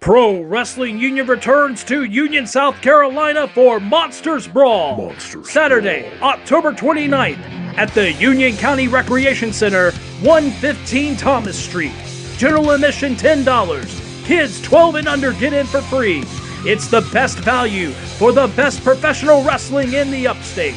Pro Wrestling Union returns to Union, South Carolina for Monsters Brawl. Saturday, October 29th at the Union County Recreation Center, 115 Thomas Street. General admission $10. Kids 12 and under get in for free. It's the best value for the best professional wrestling in the upstate.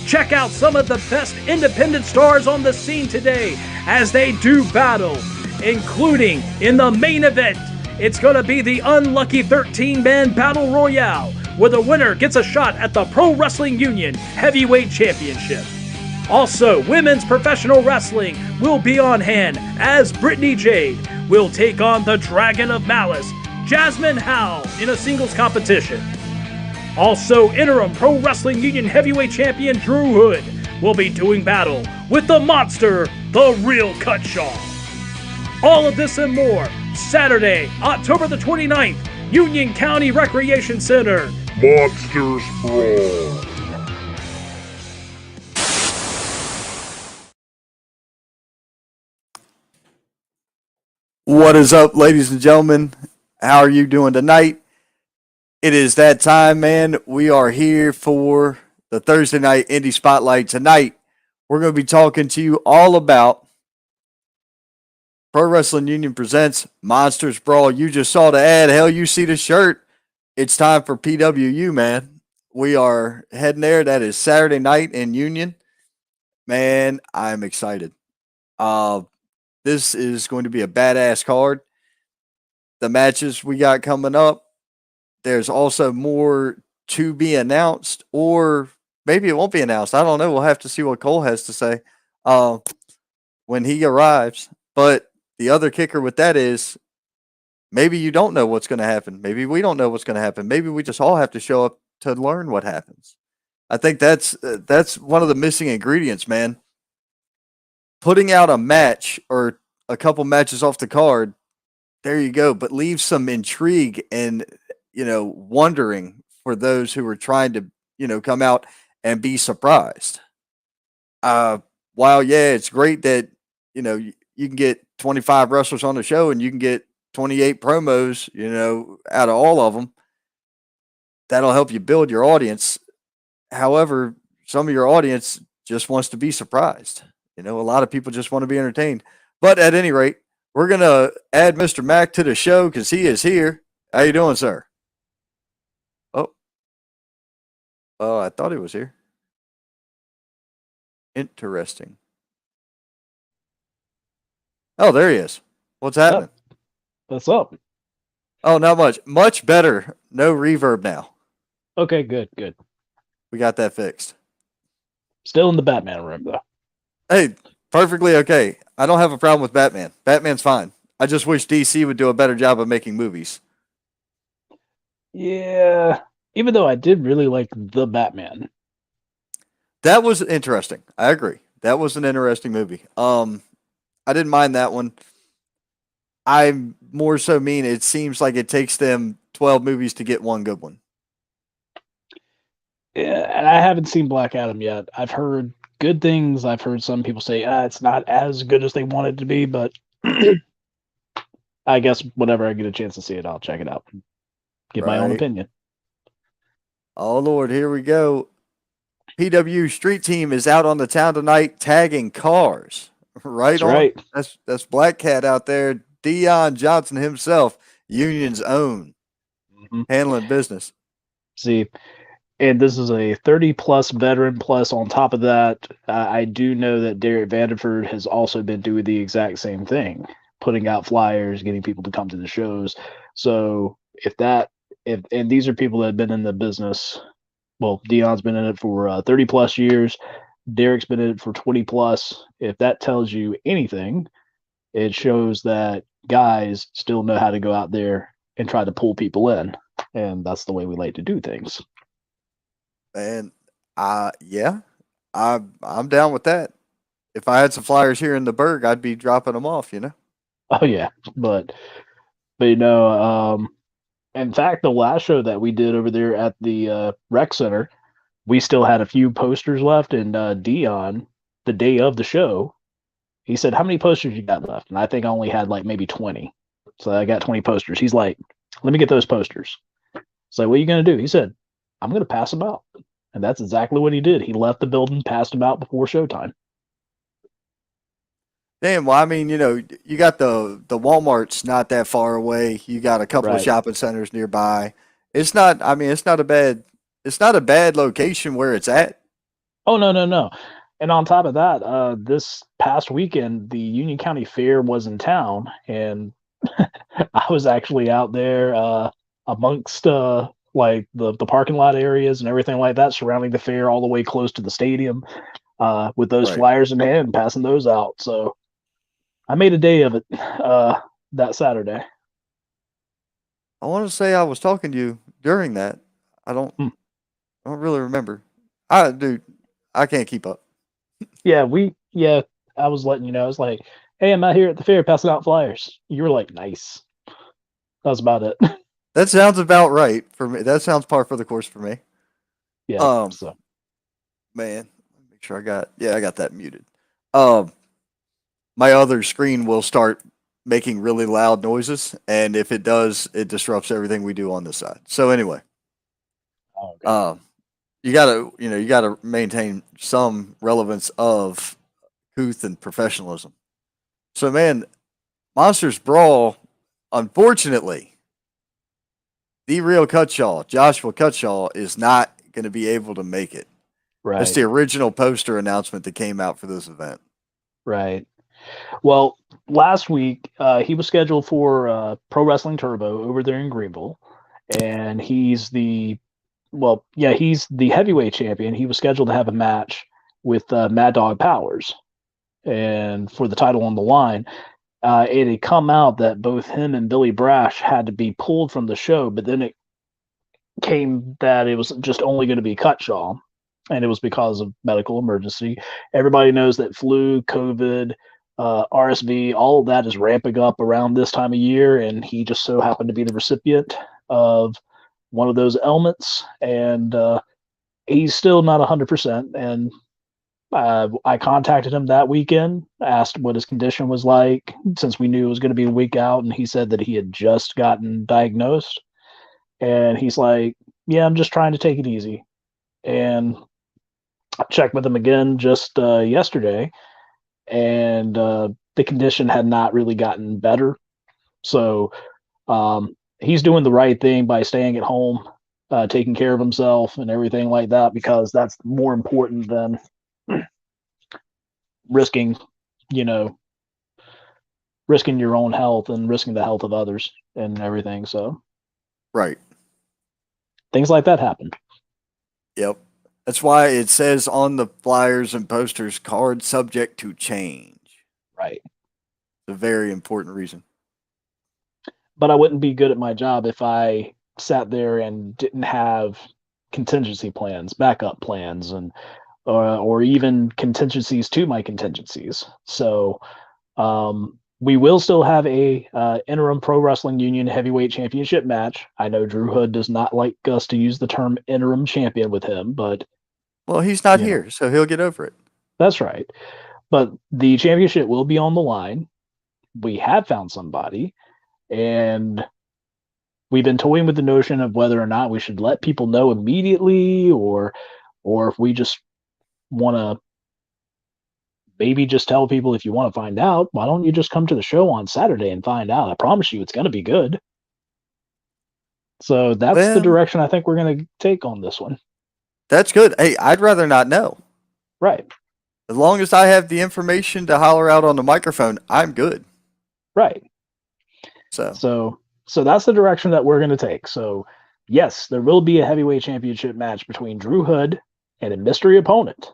Check out some of the best independent stars on the scene today as they do battle, including in the main event. It's going to be the unlucky 13-man Battle Royale, where the winner gets a shot at the Pro Wrestling Union Heavyweight Championship. Also, women's professional wrestling will be on hand as Brittany Jade will take on the Dragon of Malice, Jasmine Howe, in a singles competition. Also, interim Pro Wrestling Union Heavyweight Champion Drew Hood will be doing battle with the monster, the Real Cutshaw. All of this and more, Saturday, October the 29th, Union County Recreation Center. Monsters Brawl. What is up, ladies and gentlemen? How are you doing tonight? It is that time, man. We are here for the Thursday Night Indie Spotlight. Tonight, we're going to be talking to you all about Pro Wrestling Union presents Monsters Brawl. You just saw the ad. Hell, you see the shirt. It's time for PWU, man. We are heading there. That is Saturday night in Union. Man, I'm excited. This is going to be a badass card. The matches we got coming up, there's also more to be announced, or maybe it won't be announced. I don't know. We'll have to see what Cole has to say when he arrives. But the other kicker with that is maybe you don't know what's going to happen. Maybe we don't know what's going to happen. Maybe we just all have to show up to learn what happens. I think that's one of the missing ingredients, man. Putting out a match or a couple matches off the card, there you go. But leave some intrigue and, wondering for those who are trying to, come out and be surprised. While, yeah, it's great that, you can get 25 wrestlers on the show and you can get 28 promos, out of all of them. That'll help you build your audience. However, some of your audience just wants to be surprised. A lot of people just want to be entertained. But at any rate, we're going to add Mr. Mack to the show because he is here. How you doing, sir? Oh, I thought he was here. Interesting. Oh, there he is. What's happening? What's up? Oh, not much. Much better. No reverb now. Okay, good. We got that fixed. Still in the Batman room, though. Hey, perfectly okay. I don't have a problem with Batman. Batman's fine. I just wish DC would do a better job of making movies. Yeah, even though I did really like the Batman. That was interesting. I agree. That was an interesting movie. I didn't mind that one. I more so mean it seems like it takes them 12 movies to get one good one. Yeah, and I haven't seen Black Adam yet. I've heard good things. I've heard some people say it's not as good as they want it to be, but I guess whenever I get a chance to see it, I'll check it out. Give my own opinion. Oh, Lord, here we go. PWU Street Team is out on the town tonight tagging cars. Right on. Right. That's Black Cat out there. Dion Johnson himself, Union's own, handling business. See, and this is a 30-plus veteran, plus on top of that, I do know that Derek Vanderford has also been doing the exact same thing, putting out flyers, getting people to come to the shows. So and these are people that have been in the business. Well, Dion's been in it for 30-plus years. Derek's been in it for 20-plus. If that tells you anything, it shows that guys still know how to go out there and try to pull people in. And that's the way we like to do things. And yeah, I'm down with that. If I had some flyers here in the Berg, I'd be dropping them off, Oh yeah, but in fact, the last show that we did over there at the rec center, we still had a few posters left, and Dion, the day of the show, he said, "How many posters you got left?" And I think I only had like maybe 20. So I got 20 posters. He's like, let me get those posters. It's like, what are you going to do? He said, I'm going to pass them out. And that's exactly what he did. He left the building, passed them out before showtime. Damn, well, I mean, you got the Walmart's not that far away. You got a couple of Right. shopping centers nearby. It's not, I mean, it's not a bad location where it's at. Oh, no. And on top of that, this past weekend, the Union County Fair was in town, and I was actually out there amongst like the parking lot areas and everything like that surrounding the fair, all the way close to the stadium, with those Right. flyers in hand, passing those out. So I made a day of it that Saturday. I want to say I was talking to you during that. I don't Hmm. really remember. Dude, I can't keep up. Yeah, I was letting you know. I was like, hey, I'm out here at the fair passing out flyers. You were like, nice. That was about it. That sounds about right for me. That sounds par for the course for me. Yeah. So Man, make sure I got that muted. Um, my other screen will start making really loud noises, and if it does, it disrupts everything we do on this side. So anyway, okay. you gotta maintain some relevance of couth and professionalism. So man, Monsters Brawl, unfortunately, the real Cutshaw, Joshua Cutshaw, is not going to be able to make it. That's Right. the original poster announcement that came out for this event. Right. Well, last week he was scheduled for Pro Wrestling Turbo over there in Greenville, and he's the heavyweight champion. He was scheduled to have a match with Mad Dog Powers, and for the title on the line. It had come out that both him and Billy Brash had to be pulled from the show, but then it came that it was just only going to be Cutshaw, and it was because of medical emergency. Everybody knows that flu, COVID, RSV, all of that is ramping up around this time of year, and he just so happened to be the recipient of one of those ailments, and he's still not 100%. And I contacted him that weekend, asked what his condition was like, since we knew it was going to be a week out, and he said that he had just gotten diagnosed. And he's like, yeah, I'm just trying to take it easy. And I checked with him again just yesterday, and the condition had not really gotten better. So he's doing the right thing by staying at home, taking care of himself and everything like that, because that's more important than risking, you know, risking your own health and risking the health of others and everything. So Right. things like that happen. Yep. That's why it says on the flyers and posters, card subject to change. Right. It's a very important reason. But I wouldn't be good at my job if I sat there and didn't have contingency plans, backup plans, and or even contingencies to my contingencies. So we will still have a interim Pro Wrestling Union Heavyweight Championship match. I know Drew Hood does not like us to use the term interim champion with him, but Well, he's not you know, here, so he'll get over it. that's right. But the championship will be on the line. We have found somebody, and we've been toying with the notion of whether or not we should let people know immediately, or if we just want to maybe just tell people, if you want to find out, why don't you just come to the show on Saturday and find out? I promise you it's going to be good. So that's the Well, direction I think we're going to take on this one. that's good. Hey, I'd rather not know. Right. As long as I have the information to holler out on the microphone, I'm good. Right. So So that's the direction that we're going to take. So yes, there will be a heavyweight championship match between Drew Hood and a mystery opponent.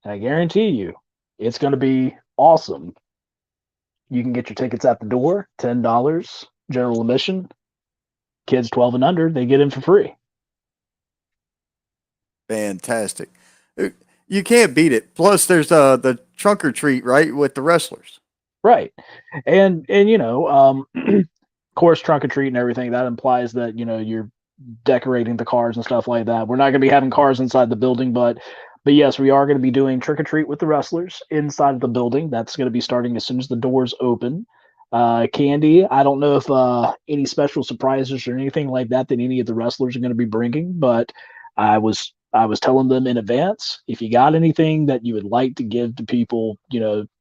And I guarantee you, it's going to be awesome. You can get your tickets at the door, $10, general admission. Kids 12 and under, they get in for free. fantastic. You can't beat it. Plus, there's the trunk or treat, right, with the wrestlers. Right. And of course, trunk or treat and everything, that implies that, you're decorating the cars and stuff like that. We're not going to be having cars inside the building, but yes, we are going to be doing trick or treat with the wrestlers inside of the building. That's going to be starting as soon as the doors open. Candy, I don't know if any special surprises or anything like that any of the wrestlers are going to be bringing, but I was telling them in advance, if you got anything that you would like to give to people,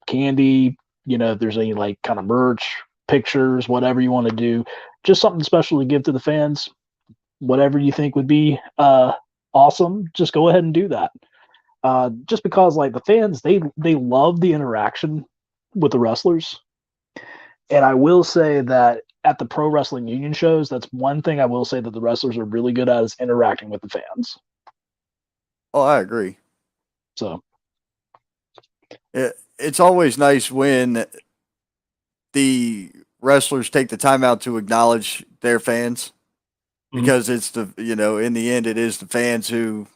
candy, if there's any like kind of merch, pictures, whatever you want to do, just something special to give to the fans, whatever you think would be awesome, just go ahead and do that. Just because like the fans, they love the interaction with the wrestlers. And I will say that at the pro wrestling union shows, that's one thing I will say that the wrestlers are really good at is interacting with the fans. Oh, I agree. So It's always nice when the wrestlers take the time out to acknowledge their fans, because it's in the end, it is the fans who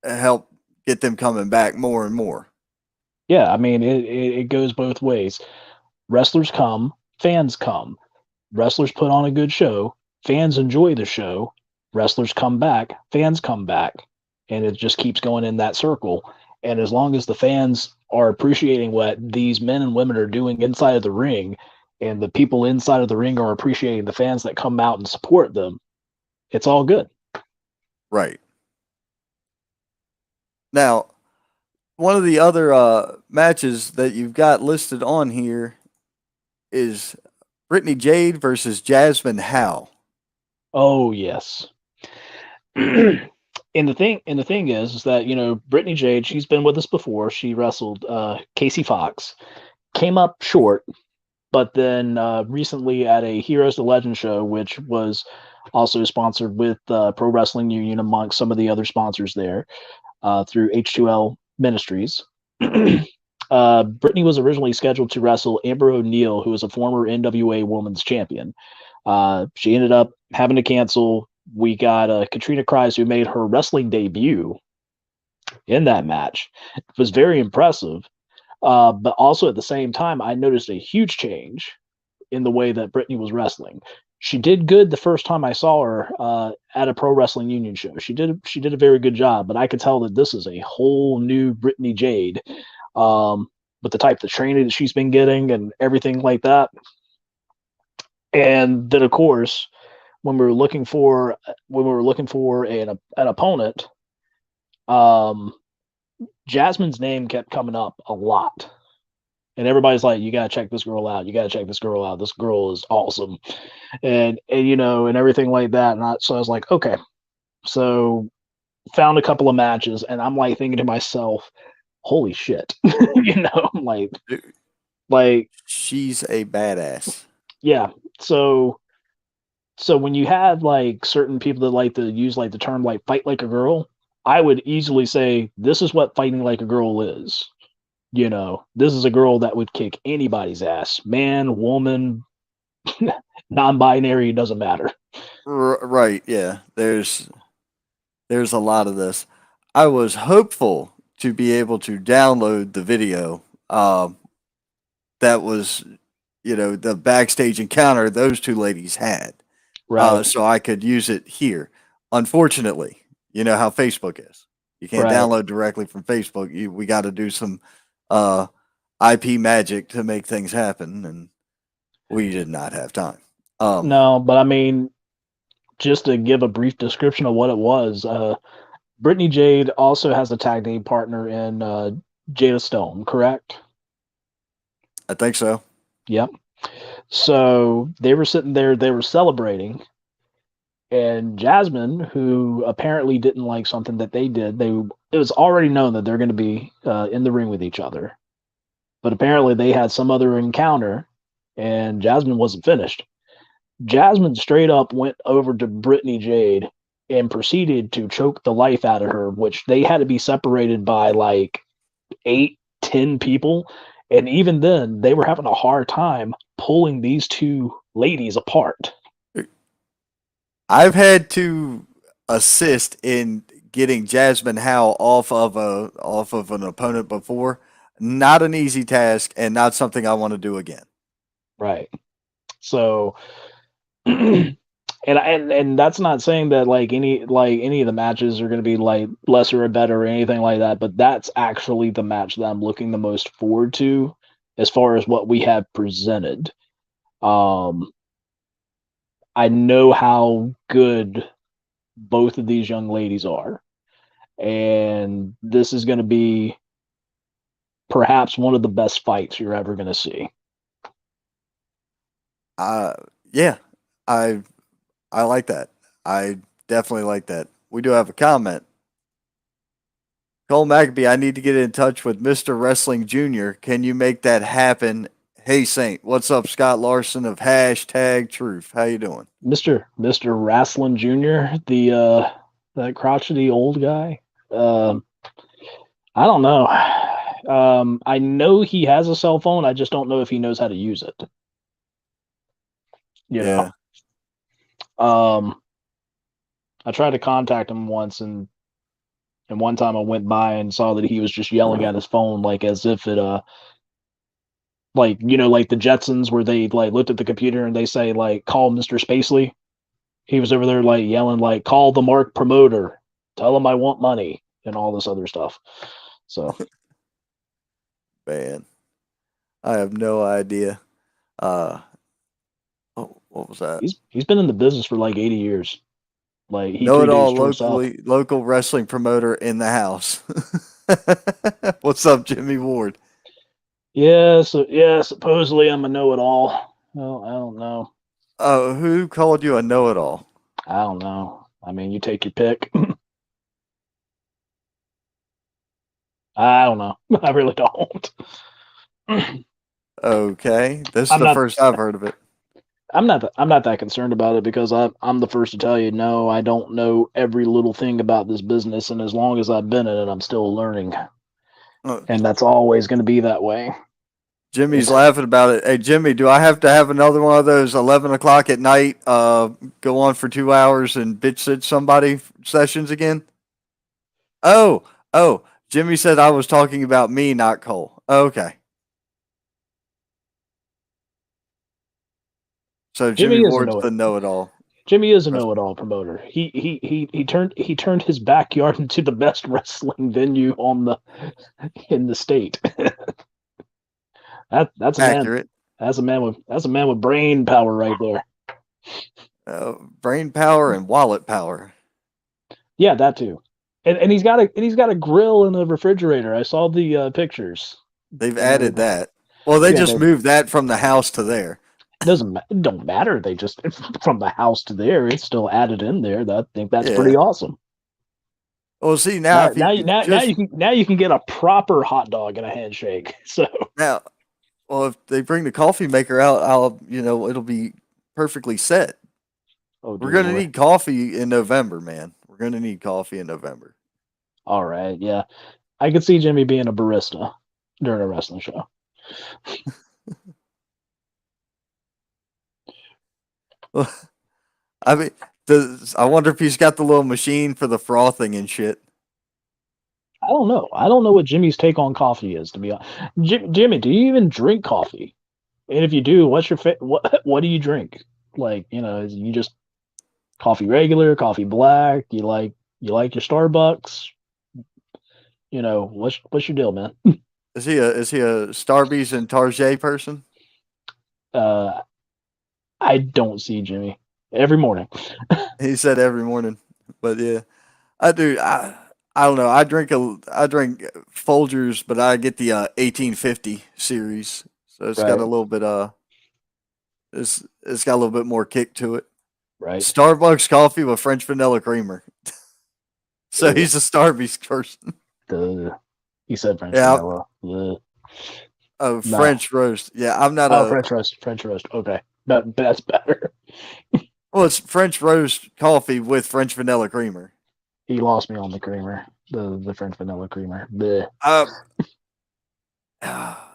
help get them coming back more and more. yeah, I mean it goes both ways. Wrestlers come, fans come. Wrestlers put on a good show, fans enjoy the show, wrestlers come back, fans come back, and it just keeps going in that circle. And as long as the fans are appreciating what these men and women are doing inside of the ring, and the people inside of the ring are appreciating the fans that come out and support them, it's all good. Right. Now, one of the other matches that you've got listed on here is Brittany Jade versus Jasmine Howe. Oh yes. And the thing is that Brittany Jade, she's been with us before. She wrestled Casey Fox, came up short, but then recently at a Heroes to Legend show, which was also sponsored with Pro Wrestling Union amongst some of the other sponsors there through H2L Ministries. Brittany was originally scheduled to wrestle Amber O'Neal, who was a former NWA Women's Champion. She ended up having to cancel. We got Katrina Kreis, who made her wrestling debut in that match. It was very impressive. But also at the same time, I noticed a huge change in the way that Brittany was wrestling. She did good the first time I saw her at a Pro Wrestling Union show. She did a very good job, but I could tell that this is a whole new Brittany Jade with the type of training that she's been getting and everything like that. And then, of course, when we were looking for an opponent, Jasmine's name kept coming up a lot. And everybody's like, you gotta check this girl out. You gotta check this girl out. This girl is awesome. And everything like that. And so I was like, okay. So found a couple of matches, and I'm like thinking to myself, holy shit. Like She's a badass. yeah. So when you have like certain people that like to use like the term like fight like a girl, I would easily say this is what fighting like a girl is. This is a girl that would kick anybody's ass, man, woman, non-binary, doesn't matter. Right, yeah. There's a lot of this. I was hopeful to be able to download the video that was, the backstage encounter those two ladies had. Right. So I could use it here. Unfortunately, you know how Facebook is. You can't download directly from Facebook. We got to do some IP magic to make things happen, and we did not have time. No, but I mean, just to give a brief description of what it was, Brittany Jade also has a tag team partner in Jada Stone, correct? I think so. Yep. So they were sitting there, they were celebrating, and Jasmine, who apparently didn't like something that they did, it was already known that they're going to be in the ring with each other. But apparently they had some other encounter, and Jasmine wasn't finished. Jasmine straight up went over to Brittany Jade and proceeded to choke the life out of her, which they had to be separated by like 8-10 people. And even then, they were having a hard time pulling these two ladies apart. I've had to assist in getting Jasmine Howe off of an opponent before. Not an easy task, and not something I want to do again. Right. So, and that's not saying that any of the matches are going to be like lesser or better or anything like that, but that's actually the match that I'm looking the most forward to as far as what we have presented. I know how good both of these young ladies are, and this is going to be perhaps one of the best fights you're ever going to see. Yeah, I like that. I definitely like that. We do have a comment. Cole McAbee, I need to get in touch with Mr. Wrestling Jr. Can you make that happen? Hey Saint, what's up? Scott Larson of #Truth. How you doing, Mr. Wrestling Jr., the that crotchety old guy. I don't know. I know he has a cell phone. I just don't know if he knows how to use it. You know. I tried to contact him once, and one time I went by and saw that he was just yelling at his phone, like as if it like, you know, like the Jetsons where they like looked at the computer and they say like, call Mr. Spacely. He was over there like yelling like, call the Mark promoter, tell him I want money, and all this other stuff. So man, I have no idea. What was that? He's been in the business for like 80 years. Like he Know it all predates local wrestling promoter in the house. What's up, Jimmy Ward? Yeah, supposedly I'm a know-it-all. Well, I don't know. Oh, who called you a know-it-all? I don't know. I mean, you take your pick. I don't know. I really don't. Okay, this is the first I've heard of it. I'm not that concerned about it because I'm the first to tell you, no, I don't know every little thing about this business, and as long as I've been in it, I'm still learning. And that's always going to be that way. Jimmy's laughing about it. Hey, Jimmy, do I have to have another one of those 11 o'clock at night, go on for 2 hours and bitch sit somebody sessions again? Oh, Jimmy said I was talking about me, not Cole. Okay. So Jimmy Ward's the know-it-all. Jimmy is a know-it-all promoter. He turned his backyard into the best wrestling venue in the state. That's accurate. That's a man with brain power right there. Brain power and wallet power. Yeah, that too. And he's got a grill in the refrigerator. I saw the pictures. They've added that. Well, they just moved that from the house to there. It don't matter. They just from the house to there. It's still added in there. I think that's pretty awesome. Well, see now you can get a proper hot dog and a handshake. So now, well, if they bring the coffee maker out, it'll be perfectly set. Oh, we're gonna need coffee in November, man. We're gonna need coffee in November. All right, yeah, I could see Jimmy being a barista during a wrestling show. Well, I mean, I wonder if he's got the little machine for the frothing and shit. I don't know. I don't know what Jimmy's take on coffee is, to be honest. Jimmy, do you even drink coffee? And if you do, what's your what do you drink? Like, you just coffee regular, coffee black. You like your Starbucks. What's your deal, man? Is he a Starbucks and Tarjay person? I don't see Jimmy every morning. He said every morning, but yeah, I do. I don't know. I drink Folgers, but I get the 1850 series, so it's got a little bit it's got a little bit more kick to it. Right. Starbucks coffee with French vanilla creamer. So he's a Starbucks person. He said French vanilla. Oh, no. French roast. Yeah, I'm not French roast. Okay. That's better. Well, it's French roast coffee with French vanilla creamer. He lost me on the creamer, the French vanilla creamer. I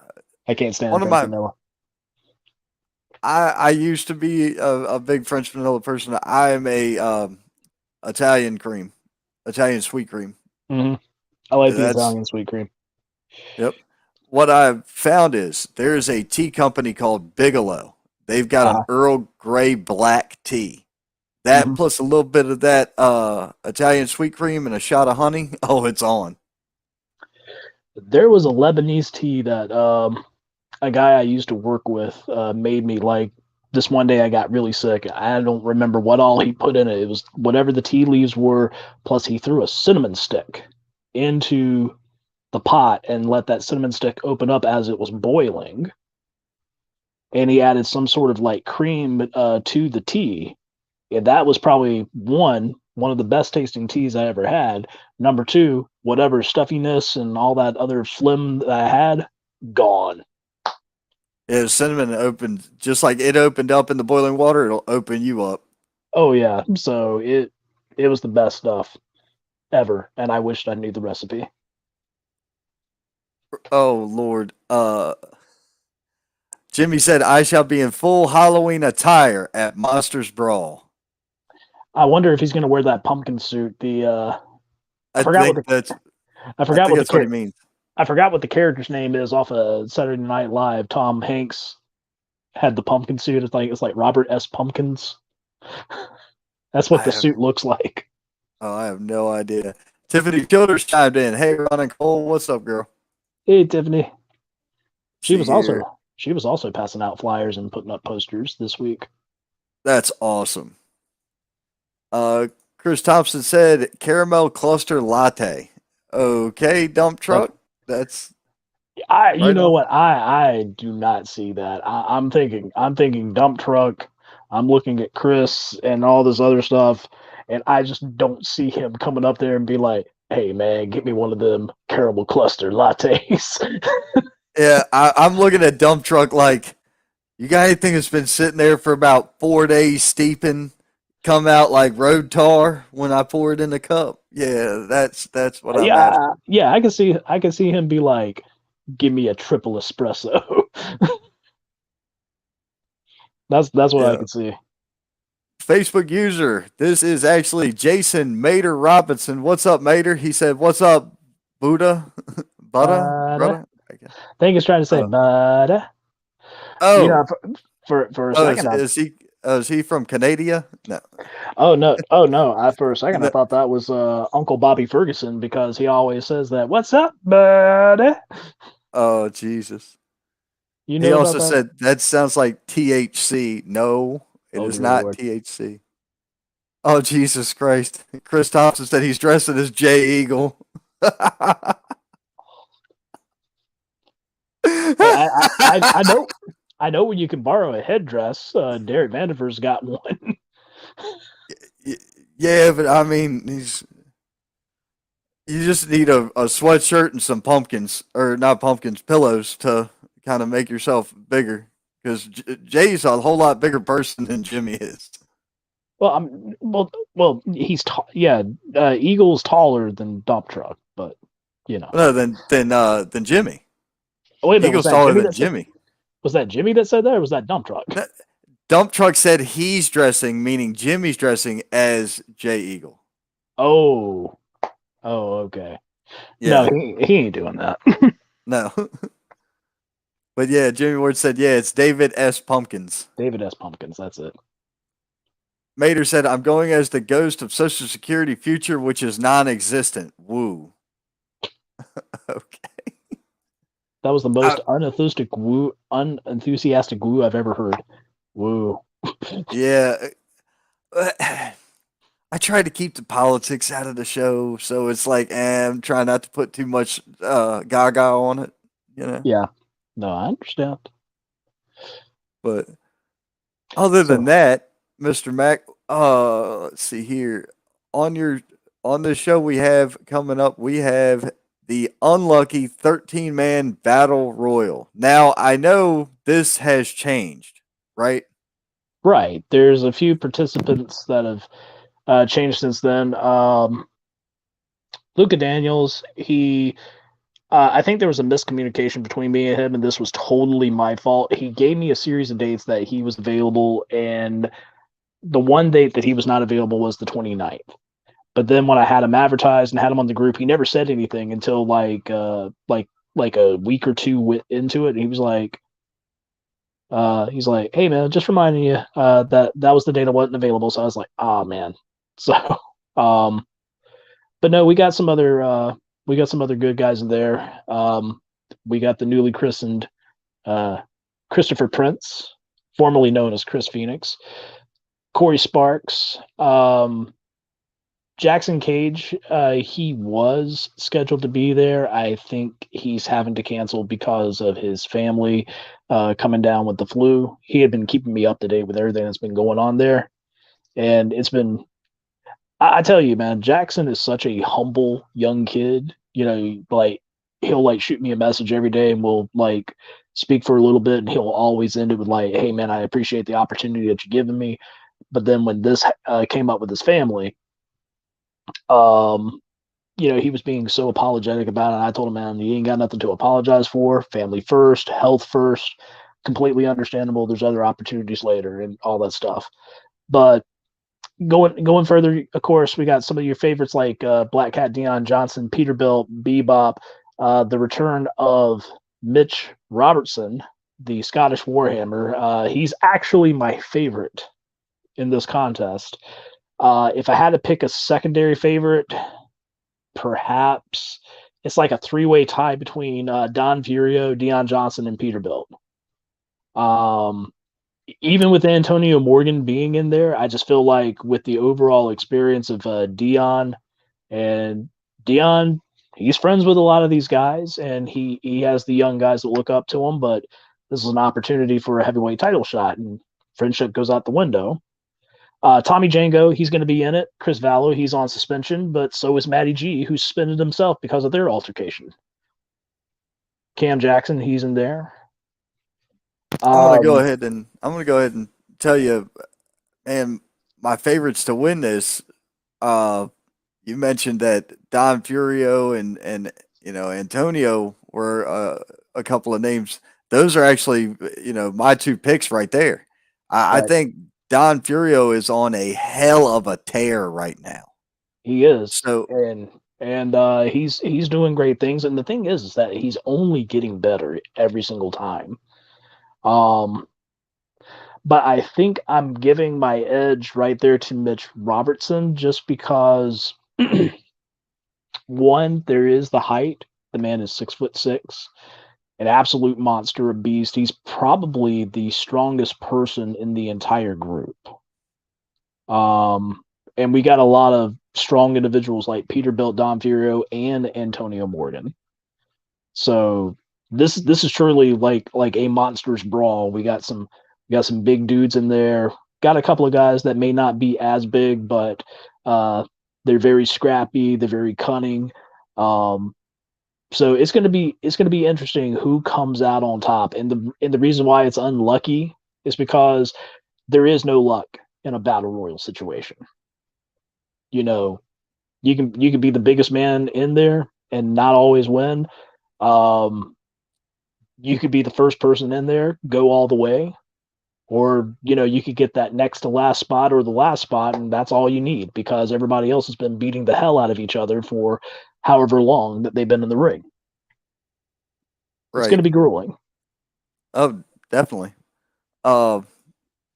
can't stand French vanilla. I used to be a big French vanilla person. I am a Italian sweet cream. Mm-hmm. I like the Italian sweet cream. Yep. What I've found is there's a tea company called Bigelow. They've got an Earl Grey black tea. That plus a little bit of that Italian sweet cream and a shot of honey. Oh, it's on. There was a Lebanese tea that a guy I used to work with made me like this one day I got really sick. I don't remember what all he put in it. It was whatever the tea leaves were, plus he threw a cinnamon stick into the pot and let that cinnamon stick open up as it was boiling. And he added some sort of like cream to the tea. And that was probably one of the best tasting teas I ever had. Number two, whatever stuffiness and all that other phlegm that I had, gone. Yeah, cinnamon opened just like it opened up in the boiling water. It'll open you up. Oh yeah, so it was the best stuff ever, and I wished I knew the recipe. Oh Lord. Jimmy said, "I shall be in full Halloween attire at Monsters Brawl." I wonder if he's going to wear that pumpkin suit. I I forgot think what that's. I I forgot think what that's what he means. I forgot what the character's name is off of Saturday Night Live. Tom Hanks had the pumpkin suit. It's like Robert S. Pumpkins. That's what I the have. suit looks like. Oh, I have no idea. Tiffany Childers chimed in. Hey, Ron and Cole, what's up, girl? Hey Tiffany, she See was here. also passing out flyers and putting up posters this week. That's awesome. Chris Thompson said caramel cluster latte. Okay, dump truck. That's You right know on. what? I do not see that. I'm thinking dump truck. I'm looking at Chris and all this other stuff, and I just don't see him coming up there and be like, "Hey man, get me one of them caramel cluster lattes." Yeah, I'm looking at dump truck like you got anything that's been sitting there for about 4 days steeping, come out like road tar when I pour it in the cup. Yeah, that's what I'm after. Yeah, I can see him be like, "Give me a triple espresso." That's what I Yeah. can see. Facebook user, this is actually Jason Mater Robinson. What's up, Mater? He said, "What's up, Buddha, Buddha, But brother?" I think he's trying to say, Uh, but you know, oh, for a oh, second, is he from Canada? No, oh no! For a second, I no. thought that was Uncle Bobby Ferguson because he always says that. What's up, buddy? Oh, Jesus. You He know about also that? said that sounds like THC. No, it Oh is dear not lord! THC. Oh, Jesus Christ. Chris Thompson said he's dressing as Jay Eagle. Hey, I know when you can borrow a headdress. Derek Vandiver's got one. Yeah, but I mean, you just need a sweatshirt and some pumpkins, or not pumpkins, pillows to kind of make yourself bigger. Because Jay's a whole lot bigger person than Jimmy is. Well, he's tall. Yeah, Eagle's taller than Dump Truck, but you know. No, than Jimmy. Oh, wait a minute, Eagle's taller than Jimmy. was that Jimmy that said that, or was that Dump Truck? No, Dump Truck said he's dressing, meaning Jimmy's dressing as Jay Eagle. Oh, okay. No, Yeah, he ain't doing that. no. But yeah, Jimmy Ward said, yeah, it's David S. Pumpkins. David S. Pumpkins, that's it. Mater said, I'm going as the ghost of Social Security future, which is non existent. Woo. Okay. That was the most unenthusiastic woo I've ever heard. Woo. Yeah. I tried to keep the politics out of the show, so it's like, I'm trying not to put too much gaga on it, you know? Yeah. No, I understand. But other than So, that, Mr. Mac, let's see here. On the show we have coming up, we have the unlucky 13-man battle royal. Now, I know this has changed, right? right. There's a few participants that have changed since then. Luca Daniels, I think there was a miscommunication between me and him, and this was totally my fault. He gave me a series of dates that he was available, and the one date that he was not available was the 29th. But then when I had him advertised and had him on the group, he never said anything until like a week or two into it. And he was like, "Hey man, just reminding you that was the date I wasn't available." So I was like, "Ah man." So, um, but no, we got some other good guys in there. We got the newly christened Christopher Prince, formerly known as Chris Phoenix, Corey Sparks, Jackson Cage. He was scheduled to be there. I think he's having to cancel because of his family coming down with the flu. He had been keeping me up to date with everything that's been going on there, and it's been. I tell you, man, Jackson is such a humble young kid. You know, like he'll like shoot me a message every day, and we'll like speak for a little bit, and he'll always end it with like, "Hey, man, I appreciate the opportunity that you're giving me." But then when this came up with his family, um, you know, he was being so apologetic about it. And I told him, man, you ain't got nothing to apologize for. Family first, health first. Completely understandable. There's other opportunities later and all that stuff. But going further, of course, we got some of your favorites like Black Cat Deion Johnson, Peterbilt, Bebop, the return of Mitch Robertson, the Scottish Warhammer. He's actually my favorite in this contest. If I had to pick a secondary favorite, perhaps it's like a three-way tie between Don Furio, Deion Johnson, and Peterbilt. Even with Antonio Morgan being in there, I just feel like with the overall experience of Deion, and Deion, he's friends with a lot of these guys, and he has the young guys that look up to him. But this is an opportunity for a heavyweight title shot, and friendship goes out the window. Tommy Django, he's going to be in it. Chris Vallo, he's on suspension, but so is Matty G, who suspended himself because of their altercation. Cam Jackson, he's in there. I'm gonna go ahead and tell you, and my favorites to win this. You mentioned that Don Furio and Antonio were a couple of names. Those are actually my two picks right there. I Right. think Don Furio is on a hell of a tear right now. He is, So and he's doing great things. And the thing is that he's only getting better every single time. But I think I'm giving my edge right there to Mitch Robertson just because one, there is the height. The man is 6'6", an absolute monster, a beast. He's probably the strongest person in the entire group. And we got a lot of strong individuals like Peterbilt, Dom Furio, and Antonio Morgan. So this is truly like a monsters brawl. We got some big dudes in there. Got a couple of guys that may not be as big, but they're very scrappy. They're very cunning. So it's gonna be interesting who comes out on top. And the reason why it's unlucky is because there is no luck in a battle royal situation. You know, you can be the biggest man in there and not always win. You could be the first person in there, go all the way, or you could get that next to last spot or the last spot, and that's all you need because everybody else has been beating the hell out of each other for however long that they've been in the ring. It's going to be grueling. Oh, definitely. Got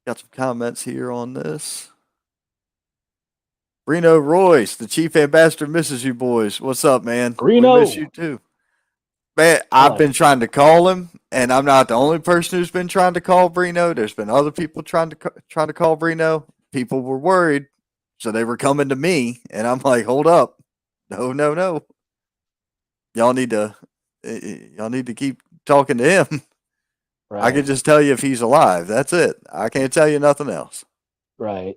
some comments here on this. Reno Royce, the chief ambassador, misses you boys. What's up, man? Reno. We miss you too. Man, I've been trying to call him, and I'm not the only person who's been trying to call Brino. There's been other people trying to call Brino. People were worried, so they were coming to me, and I'm like, hold up, no. Y'all need to keep talking to him. Right. I can just tell you if he's alive. That's it. I can't tell you nothing else. Right.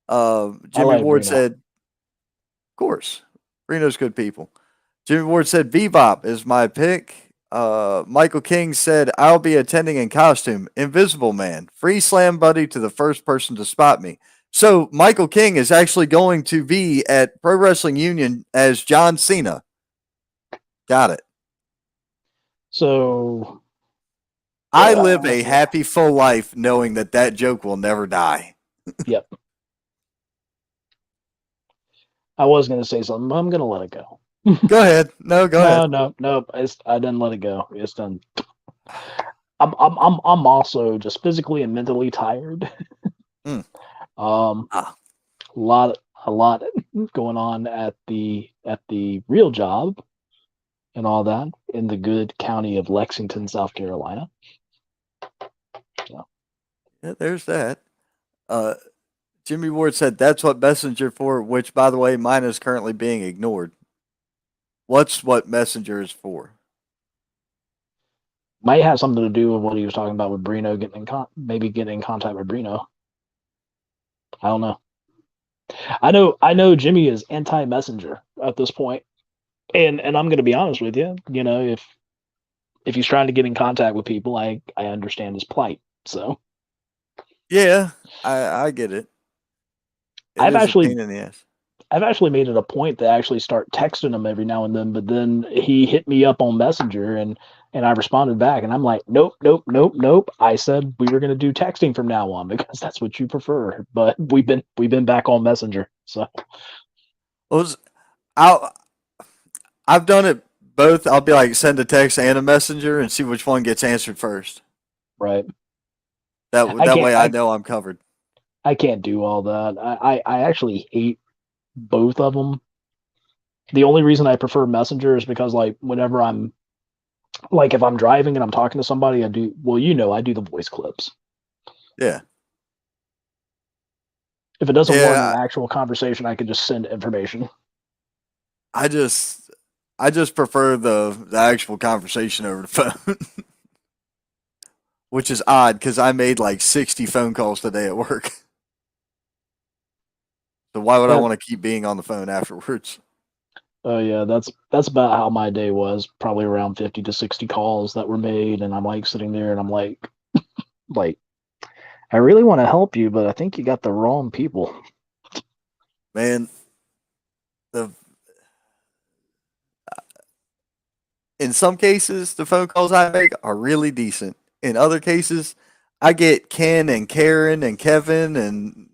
Jimmy Ward said, of course, Reno's good people. Jimmy Ward said, Bebop is my pick. Michael King said, I'll be attending in costume. Invisible Man. Free slam buddy to the first person to spot me. So Michael King is actually going to be at Pro Wrestling Union as John Cena. Got it. So I live a happy, full life knowing that joke will never die. Yep. I was going to say something, but I'm going to let it go. Go ahead. No, go ahead. No. I didn't let it go. It's done. I'm also just physically and mentally tired. A lot going on at the real job and all that in the good county of Lexington, South Carolina. Yeah, there's that. Uh, Jimmy Ward said that's what Messenger for, which, by the way, mine is currently being ignored. What's what Messenger is for? Might have something to do with what he was talking about with Brino maybe getting in contact with Brino. I don't know. I know Jimmy is anti-messenger at this point. And I'm going to be honest with you, you know, if he's trying to get in contact with people, I understand his plight. So Yeah, I get it. It I've is a actually pain in the ass. I've actually made it a point to actually start texting him every now and then, but then he hit me up on Messenger and I responded back and I'm like, nope, nope, nope, nope. I said we were going to do texting from now on because that's what you prefer. But we've been back on Messenger. So Was I I've done it both. I'll be like send a text and a messenger and see which one gets answered first. right. That I that can't way I know I'm covered. I can't do all that. I actually hate both of them. The only reason I prefer Messenger is because like whenever I'm like if I'm driving and I'm talking to somebody, I do well, you know, I do the voice clips. Yeah. If it doesn't warrant Yeah, an actual conversation, I can just send information. I just prefer the actual conversation over the phone. Which is odd because I made like 60 phone calls today at work. So why would I Yeah. want to keep being on the phone afterwards? Oh yeah, that's about how my day was. Probably around 50 to 60 calls that were made, and I'm like sitting there and I'm like I really want to help you, but I think you got the wrong people. Man, the in some cases the phone calls I make are really decent. In other cases, I get Ken and Karen and Kevin and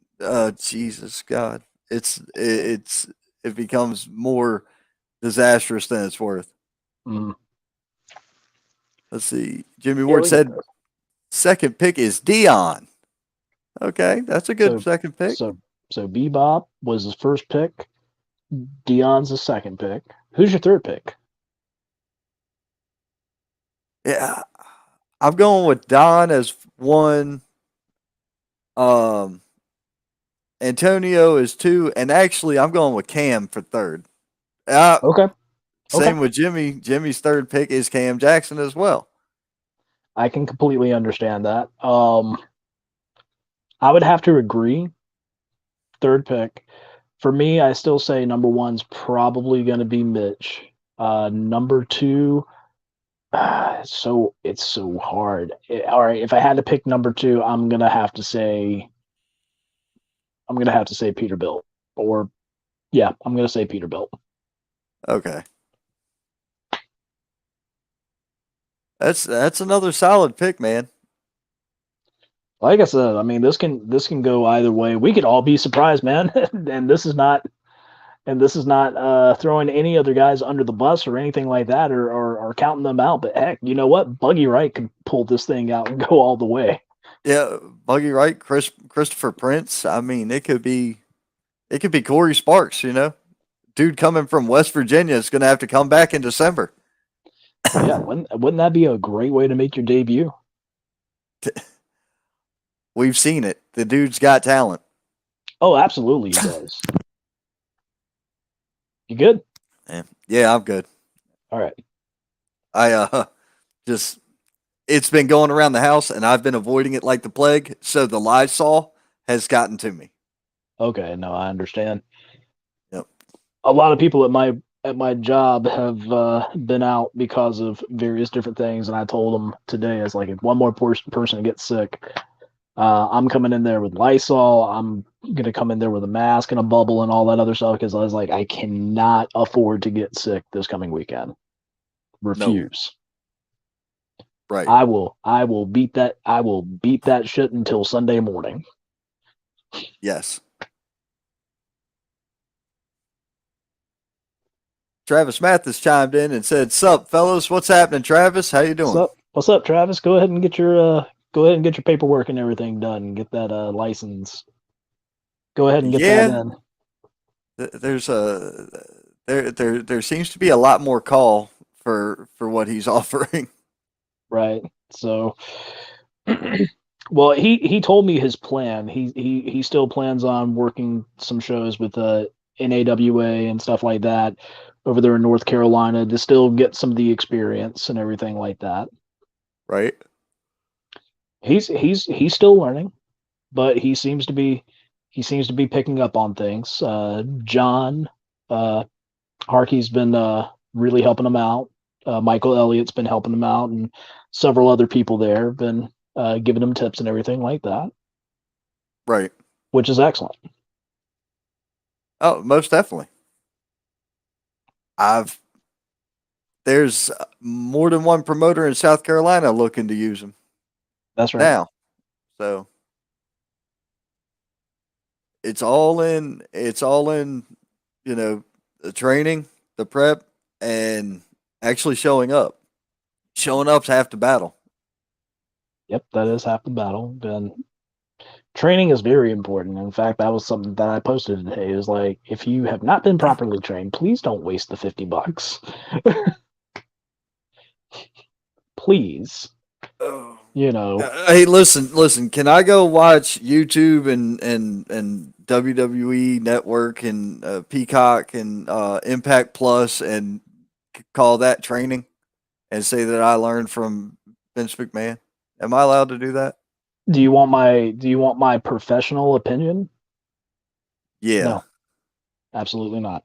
Jesus God. It becomes more disastrous than it's worth. Mm. Let's see. Jimmy Yeah, Ward we got said this. second pick is Dion. Okay, that's a good So second pick. so so Bebop was his first pick. Dion's the second pick. Who's your third pick? Yeah, I'm going with Don as one. Um, Antonio is two, and actually, I'm going with Cam for third. Okay. Okay. Same with Jimmy. Jimmy's third pick is Cam Jackson as well. I can completely understand that. I would have to agree. Third pick. For me, I still say number one's probably going to be Mitch. Number two, it's so hard. All right, if I had to pick number two, I'm gonna have to say Peterbilt. Or yeah, I'm gonna say Peterbilt. Okay, that's another solid pick, man. Like I said, I mean this can go either way. We could all be surprised, man. And this is not throwing any other guys under the bus or anything like that, or counting them out. But heck, you know what? Buggy Wright could pull this thing out and go all the way. Yeah, Buggy Wright, Christopher Prince. I mean, it could be Corey Sparks. You know, dude coming from West Virginia is going to have to come back in December. Yeah, wouldn't that be a great way to make your debut? We've seen it. The dude's got talent. Oh, absolutely, he does. You good? Yeah, I'm good. All right. I just it's been going around the house and I've been avoiding it like the plague, so the Lysol has gotten to me. Okay, no, I understand. Yep. A lot of people at my job have been out because of various different things, and I told them today, as like if one more person gets sick, I'm coming in there with Lysol. I'm gonna come in there with a mask and a bubble and all that other stuff because I was like, I cannot afford to get sick this coming weekend. No. Refuse. Right. I will beat that shit until Sunday morning. Yes. Travis Mathis chimed in and said, "Sup, fellas? What's happening, Travis? How you doing?" What's up, Travis? Go ahead and get your paperwork and everything done. Get that license. Go ahead and get that Yeah, in. there's there seems to be a lot more call for what he's offering. Right. So Well, he told me his plan. He still plans on working some shows with NAWA and stuff like that over there in North Carolina to still get some of the experience and everything like that. Right. He's still learning, but he seems to be picking up on things. John Harkey's been really helping him out. Michael Elliott's been helping him out, and several other people there have been giving him tips and everything like that, Right. which is excellent. Oh, most definitely. There's more than one promoter in South Carolina looking to use them That's right. now. So it's all in, the training, the prep, and actually showing up. Showing up's half the battle. Yep, that is half the battle. And training is very important. In fact, that was something that I posted today. Is like, if you have not been properly trained, please don't waste the $50. Please, Oh. you know. Hey, listen. Can I go watch YouTube and WWE Network and Peacock and Impact Plus and call that training and say that I learned from Vince McMahon? Am I allowed to do that? Do you want my professional opinion? Yeah. No, absolutely not.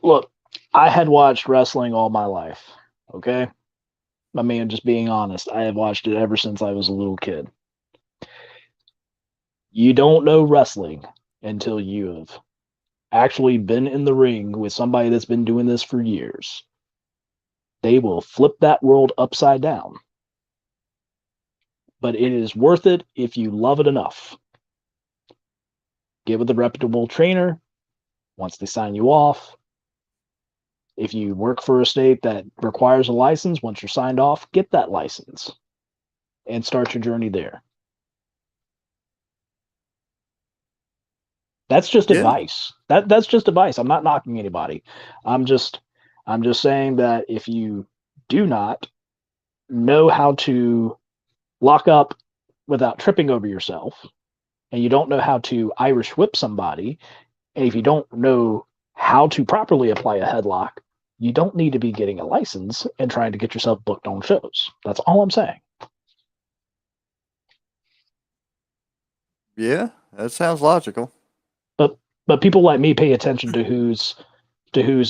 Look, I had watched wrestling all my life. Okay, I mean, just being honest, I have watched it ever since I was a little kid. You don't know wrestling until you have actually been in the ring with somebody that's been doing this for years. They will flip that world upside down. But it is worth it if you love it enough. Get with a reputable trainer once they sign you off. If you work for a state that requires a license, once you're signed off, get that license and start your journey there. That's just Yeah. advice. That's just advice. I'm not knocking anybody. I'm just saying that if you do not know how to lock up without tripping over yourself, and you don't know how to Irish whip somebody, and if you don't know how to properly apply a headlock, you don't need to be getting a license and trying to get yourself booked on shows. That's all I'm saying. Yeah, that sounds logical. But people like me pay attention to who's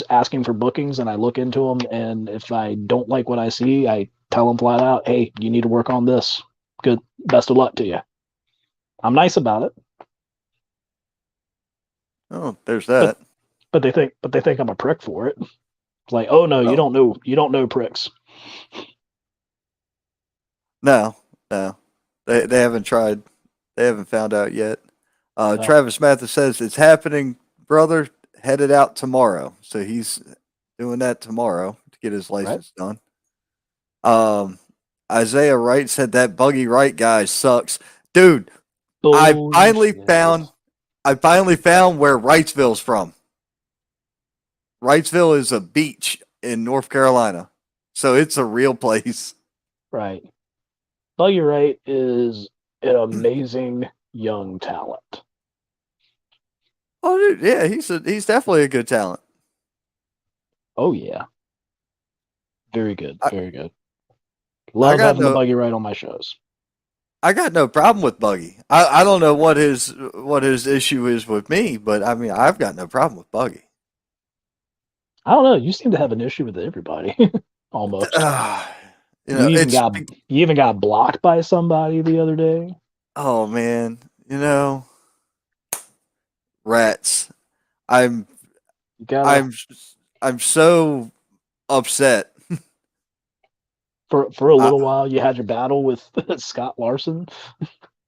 asking for bookings, and I look into them, and if I don't like what I see, I tell them flat out, hey, you need to work on this. Good, best of luck to you. I'm nice about it. Oh, there's that. But they think I'm a prick for it. It's like, oh no, you Oh, don't know pricks. no. They haven't tried. They haven't found out yet. No. Travis Mathis says it's happening, brother. Headed out tomorrow, so he's doing that tomorrow to get his license done. Isaiah Wright said that Buggy Wright guy sucks, dude. I finally found where Wrightsville's from. Wrightsville is a beach in North Carolina, so it's a real place. Right. Buggy Wright is an amazing young talent. Oh, dude, yeah, he's definitely a good talent. Oh yeah, very good, very good. I Love got having the no, Buggy Wright on my shows. I got no problem with Buggy. I don't know what his issue is with me, but I mean, I've got no problem with Buggy. I don't know. You seem to have an issue with everybody, almost. You know, You even got blocked by somebody the other day. oh man, rats. I'm You gotta I'm I'm so upset. for a little while. You had your battle with Scott Larson.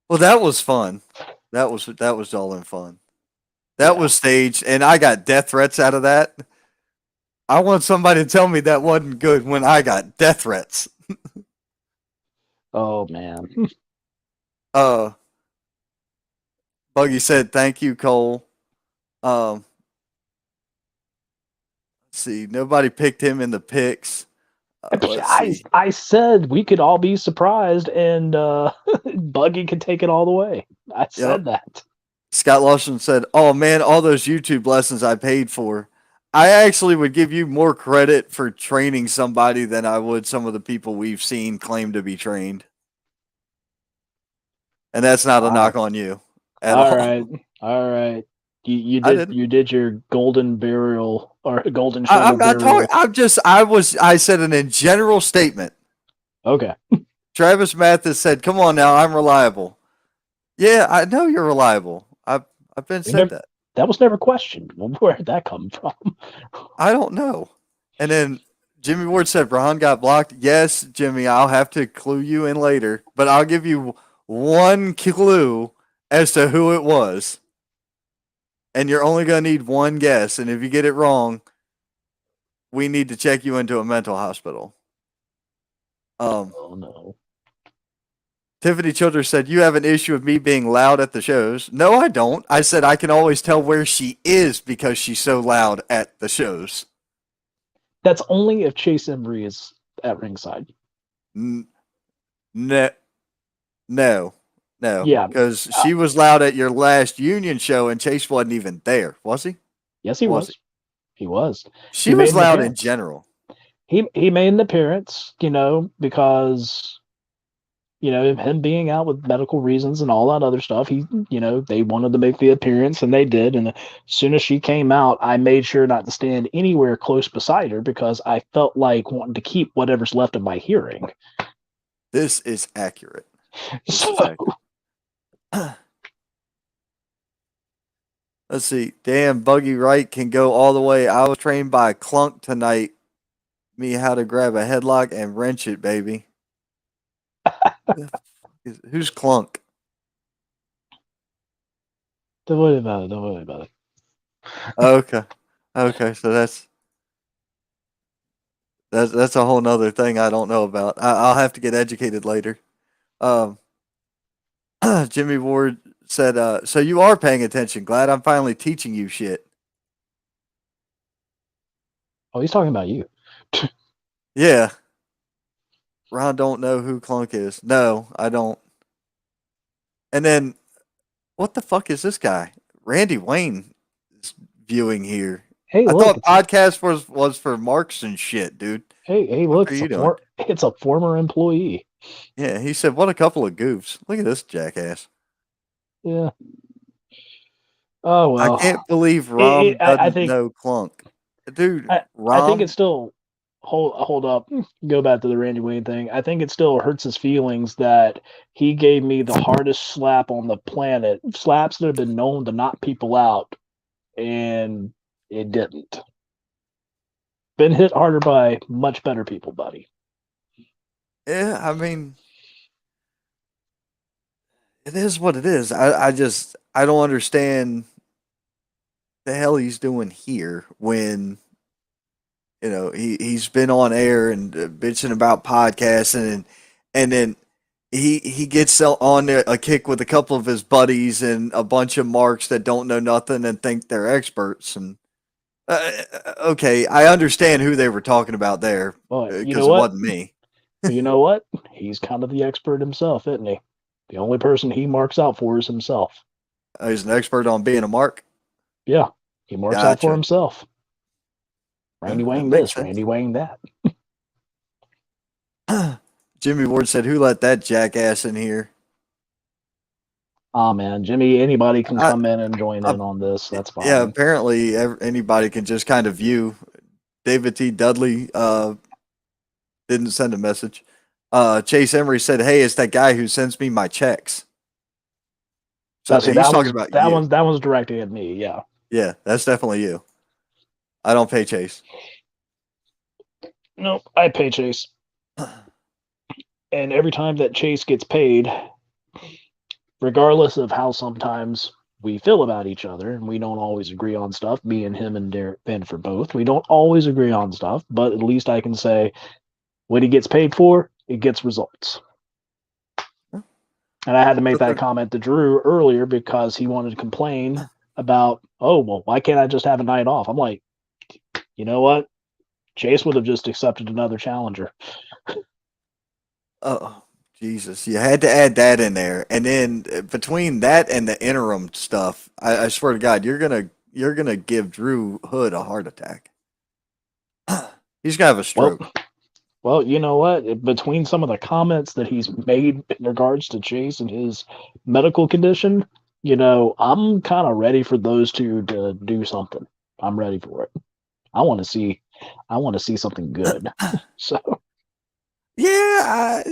Well, that was fun. That was all in fun. That was staged, and I got death threats out of that. I want somebody to tell me that wasn't good when I got death threats. Oh man. Buggy said, "Thank you, Cole." Let's see, nobody picked him in the picks. Let's see. I said we could all be surprised and Buggy could take it all the way. I said that. Scott Lawson said, "Oh man, all those YouTube lessons I paid for. I actually would give you more credit for training somebody than I would some of the people we've seen claim to be trained." And that's not a knock on you at all. All right. You I did didn't. you did your golden burial or golden shoulder I'm not burial. talking. I said it in general statement. Okay. Travis Mathis said, "Come on now, I'm reliable." Yeah, I know you're reliable. I've been said that. That was never questioned. Well, where did that come from? I don't know. And then Jimmy Ward said, "Ron got blocked." Yes, Jimmy, I'll have to clue you in later, but I'll give you one clue as to who it was. And you're only going to need one guess. And if you get it wrong, we need to check you into a mental hospital. Oh, no. Tiffany Childers said, "You have an issue with me being loud at the shows." No, I don't. I said I can always tell where she is because she's so loud at the shows. That's only if Chase Embry is at ringside. No. Yeah. Because she was loud at your last Union show and Chase wasn't even there, was he? Yes, he was. He was. She was loud in general. He made an appearance, because him being out with medical reasons and all that other stuff, they wanted to make the appearance and they did. And as soon as she came out, I made sure not to stand anywhere close beside her because I felt like wanting to keep whatever's left of my hearing. This is accurate. Let's see. Damn, Buggy Wright can go all the way. I was trained by Clunk tonight. Me how to grab a headlock and wrench it, baby. Who's Clunk? Don't worry about it. Okay. So that's a whole nother thing I don't know about. I'll have to get educated later. Jimmy Ward said, "So you are paying attention. Glad I'm finally teaching you shit." Oh, he's talking about you. Yeah. Ron don't know who Clunk is. No, I don't. And then, what the fuck is this guy? Randy Wayne is viewing here. Hey, I look, thought podcast was for marks and shit, dude. Hey, look, it's a former employee. Yeah, he said, "What a couple of goofs. Look at this jackass." Yeah. Oh, well. I can't believe Rom doesn't know Clunk. Dude, Rom. I think it's still... Hold up. Go back to the Randy Wayne thing. I think it still hurts his feelings that he gave me the hardest slap on the planet. Slaps that have been known to knock people out, and it didn't. Been hit harder by much better people, buddy. Yeah, I mean, it is what it is. I don't understand the hell he's doing here when he's been on air and bitching about podcasting and then he gets on a kick with a couple of his buddies and a bunch of marks that don't know nothing and think they're experts. And okay, I understand who they were talking about there because it wasn't me. You know what? He's kind of the expert himself, isn't he? The only person he marks out for is himself. He's an expert on being a mark? Yeah, he marks out for himself. Randy Wayne this, Randy Wayne that. Jimmy Ward said, "Who let that jackass in here?" Oh, man, Jimmy, anybody can come in and join in on this. That's fine. Yeah, apparently anybody can just kind of view. David T. Dudley didn't send a message. Chase Emery said, "Hey, it's that guy who sends me my checks." So he's talking about that you. That one's directed at me, yeah. Yeah, that's definitely you. I don't pay Chase. No, I pay Chase. And every time that Chase gets paid, regardless of how sometimes we feel about each other, and we don't always agree on stuff, me and him and Derek Benford both, we don't always agree on stuff, but at least I can say what he gets paid for, it gets results. And I had to make that comment to Drew earlier because he wanted to complain about, oh, well, why can't I just have a night off? I'm like, you know what? Chase would have just accepted another challenger. Oh, Jesus. You had to add that in there. And then between that and the interim stuff, I swear to God, you're gonna give Drew Hood a heart attack. He's gonna have a stroke. Well, you know what? Between some of the comments that he's made in regards to Chase and his medical condition, I'm kind of ready for those two to do something. I'm ready for it. I want to see something good. So Yeah,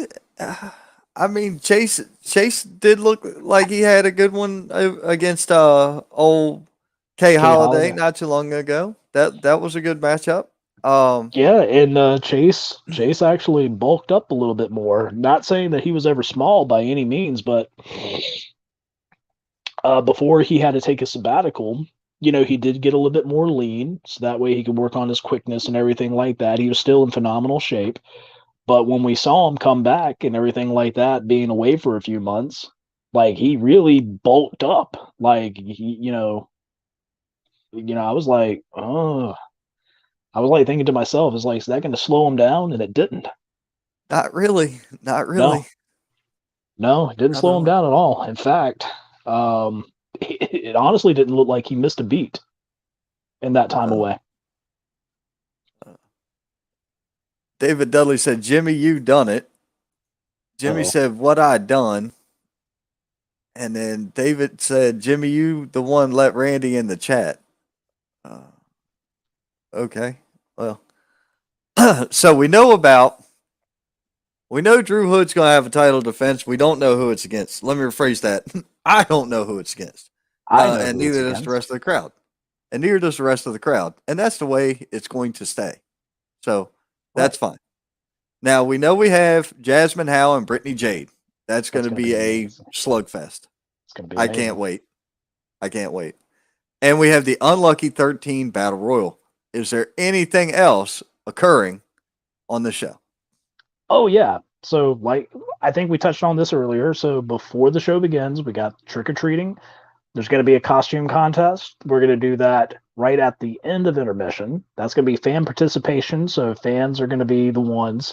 I mean Chase did look like he had a good one against old Kay Holiday not too long ago. That was a good matchup. Yeah, and Chase actually bulked up a little bit more. Not saying that he was ever small by any means, but before he had to take a sabbatical, he did get a little bit more lean, so that way he could work on his quickness and everything like that. He was still in phenomenal shape, but when we saw him come back and everything like that, being away for a few months, like he really bulked up. Like I was like, oh. I was like thinking to myself, is that going to slow him down? And it didn't. Not really. No, it didn't slow him down at all. In fact, it honestly didn't look like he missed a beat in that time away. David Dudley said, Jimmy, you done it. Jimmy said, what I done. And then David said, Jimmy, you the one let Randy in the chat. Okay. Well, so we know Drew Hood's going to have a title defense. We don't know who it's against. Let me rephrase that. I don't know who it's against. And neither does the rest of the crowd. And that's the way it's going to stay. So that's fine. Now we know we have Jasmine Howe and Brittany Jade. That's going to be a slugfest. It's going to be I can't wait. And we have the Unlucky 13 Battle Royal. Is there anything else occurring on the show? Oh, yeah. So, I think we touched on this earlier. So, before the show begins, we got trick-or-treating. There's going to be a costume contest. We're going to do that right at the end of intermission. That's going to be fan participation. So, fans are going to be the ones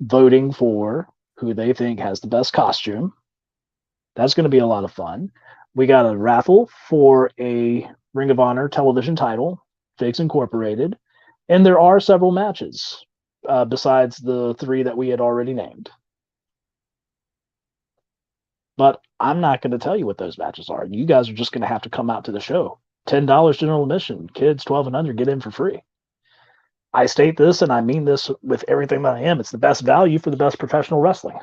voting for who they think has the best costume. That's going to be a lot of fun. We got a raffle for a Ring of Honor television title. Figs Incorporated, and there are several matches besides the 3 that we had already named. But I'm not going to tell you what those matches are. You guys are just going to have to come out to the show. $10 general admission. Kids 12 and under get in for free. I state this, and I mean this with everything that I am. It's the best value for the best professional wrestling.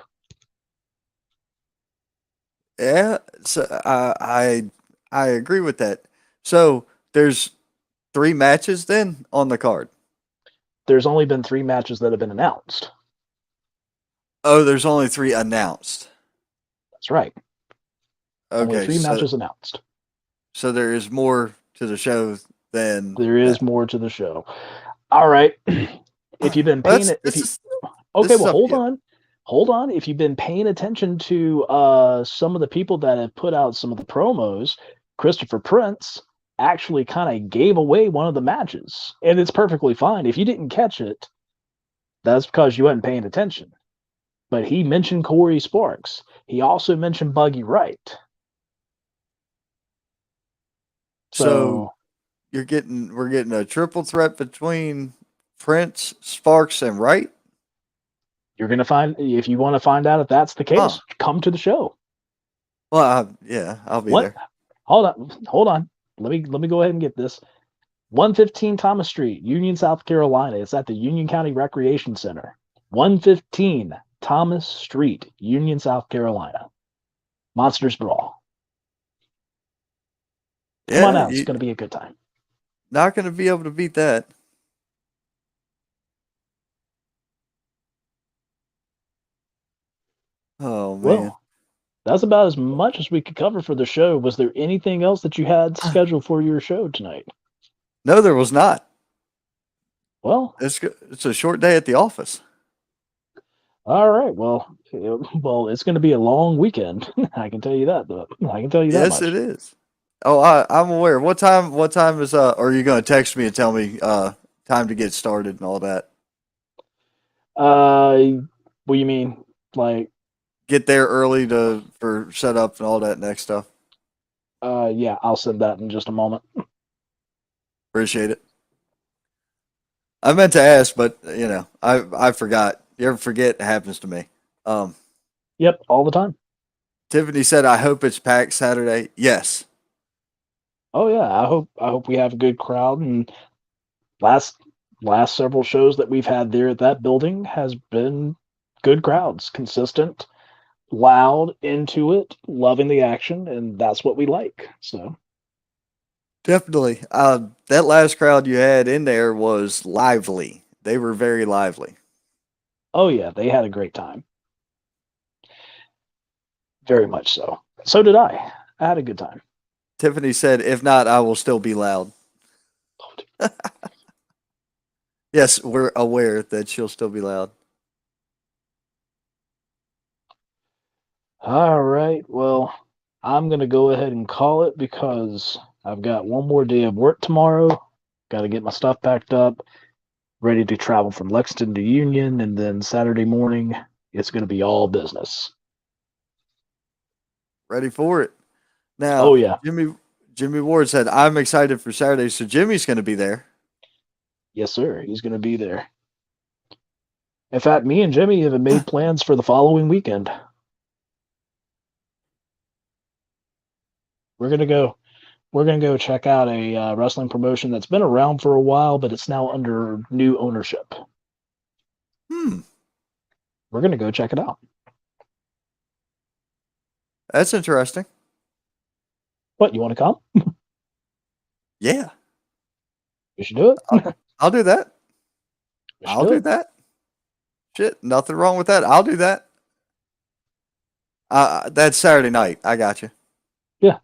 Yeah, so I agree with that. So there's 3 matches then on the card? There's only been 3 matches that have been announced. Oh, there's only 3 announced. That's right. Okay. Only 3 matches announced. So there is more to the show than there is more to the show. All right. If you've been paying Hold on. If you've been paying attention to some of the people that have put out some of the promos, Christopher Prince actually kind of gave away one of the matches, and it's perfectly fine. If you didn't catch it, that's because you weren't paying attention. But he mentioned Corey Sparks. He also mentioned Buggy Wright. So we're getting a triple threat between Prince, Sparks, and Wright. You're gonna find, if you want to find out if that's the case, come to the show. Well, I'll be there. Hold on. Let me go ahead and get this. 115 Thomas Street, Union, South Carolina. It's at the Union County Recreation Center. 115 Thomas Street, Union, South Carolina. Monsters Brawl. Come on out. It's going to be a good time. Not going to be able to beat that. Oh, man. Well, that's about as much as we could cover for the show. Was there anything else that you had scheduled for your show tonight? No, there was not. Well, it's a short day at the office. All right. Well, it's going to be a long weekend. I can tell you that. I can tell you that. Yes, it is. Oh, I'm aware. What time is? Are you going to text me and tell time to get started and all that? What do you mean? Like, Get there early for setup and all that next stuff. yeah, I'll send that in just a moment. Appreciate it. I meant to ask, but I forgot. You ever forget? It happens to me. Yep, all the time. Tiffany said, "I hope it's packed Saturday." Yes. Oh yeah, I hope we have a good crowd. And last several shows that we've had there at that building has been good crowds, consistent, loud, into it, loving the action, and that's what we like. So Definitely. That last crowd you had in there was lively. They were very lively. oh yeah, they had a great time. Very much so. So did I. I had a good time. Tiffany said, "If not, I will still be loud." Yes, we're aware that she'll still be loud. All right. Well, I'm going to go ahead and call it because I've got one more day of work tomorrow. Got to get my stuff packed up, ready to travel from Lexington to Union, and then Saturday morning, it's going to be all business. Ready for it. Now, Oh, yeah. Jimmy Ward said, "I'm excited for Saturday." So Jimmy's going to be there. Yes, sir. He's going to be there. In fact, me and Jimmy have made plans for the following weekend. We're going to go check out a wrestling promotion that's been around for a while, but it's now under new ownership. We're going to go check it out. That's interesting. What, you want to come? Yeah, We should do it. I'll do that. We should I'll do that. Shit, nothing wrong with that. I'll do that. That's Saturday night. I got you. Yeah.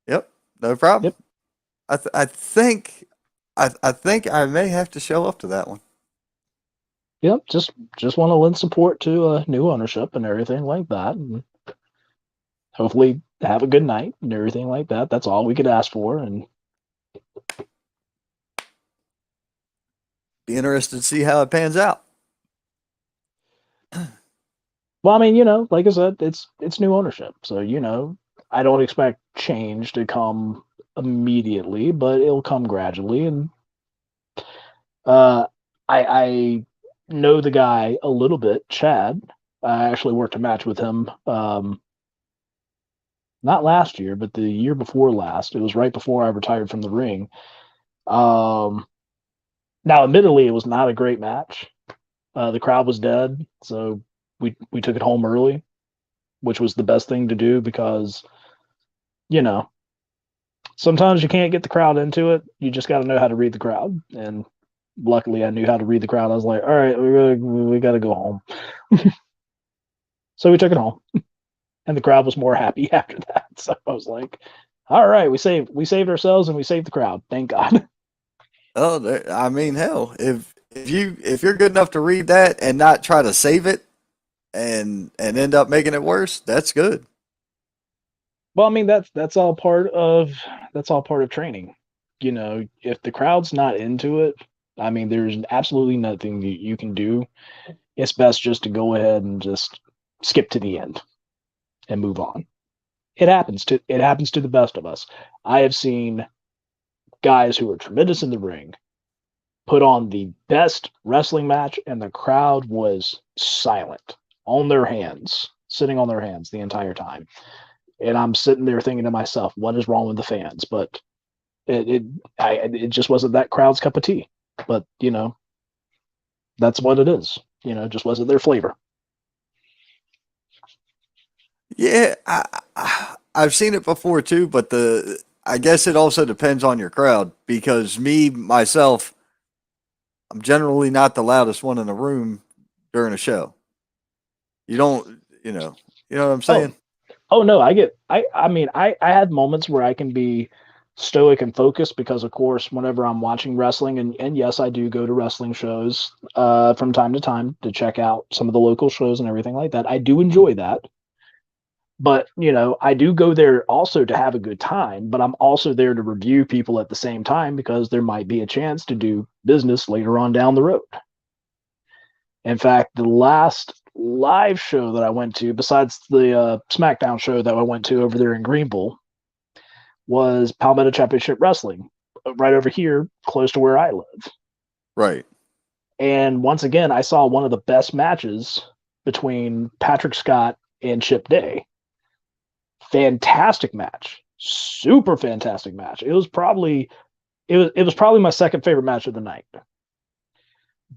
Yep. No problem. Yep. I think I may have to show up to that one. Yep. Just want to lend support to new ownership and everything like that, and hopefully have a good night and everything like that. That's all we could ask for. And be interested to see how it pans out. well, I mean, like I said, it's new ownership, so I don't expect change to come immediately, but it'll come gradually. And I know the guy a little bit, Chad. I actually worked a match with him. Not last year, but the year before last. It was right before I retired from the ring. Now, admittedly, it was not a great match. The crowd was dead, so we took it home early, which was the best thing to do because, sometimes you can't get the crowd into it. You just got to know how to read the crowd. And luckily, I knew how to read the crowd. I was like, all right, we got to go home. So we took it home. And the crowd was more happy after that. So I was like, all right, we saved ourselves and we saved the crowd. Thank God. Oh, I mean, hell, if you're good enough to read that and not try to save it and end up making it worse, that's good. Well, I mean, that's all part of training. If the crowd's not into it, I mean, there's absolutely nothing you can do. It's best just to go ahead and just skip to the end and move on. It happens to the best of us. I have seen guys who are tremendous in the ring put on the best wrestling match, and the crowd was silent, on their hands, sitting on their hands the entire time. And I'm sitting there thinking to myself, what is wrong with the fans? But it just wasn't that crowd's cup of tea. But that's what it is. Just wasn't their flavor. Yeah, I've seen it before too, but I guess it also depends on your crowd because myself, I'm generally not the loudest one in the room during a show. You don't, you know what I'm saying? Oh no, I mean, I had moments where I can be stoic and focused because, of course, whenever I'm watching wrestling, and yes, I do go to wrestling shows from time to time to check out some of the local shows and everything like that. I do enjoy that. But, I do go there also to have a good time, but I'm also there to review people at the same time because there might be a chance to do business later on down the road. In fact, the last live show that I went to, besides the SmackDown show that I went to over there in Greenville, was Palmetto Championship Wrestling, right over here, close to where I live. Right. And once again, I saw one of the best matches between Patrick Scott and Chip Day. Fantastic match, super fantastic match. It was probably my second favorite match of the night.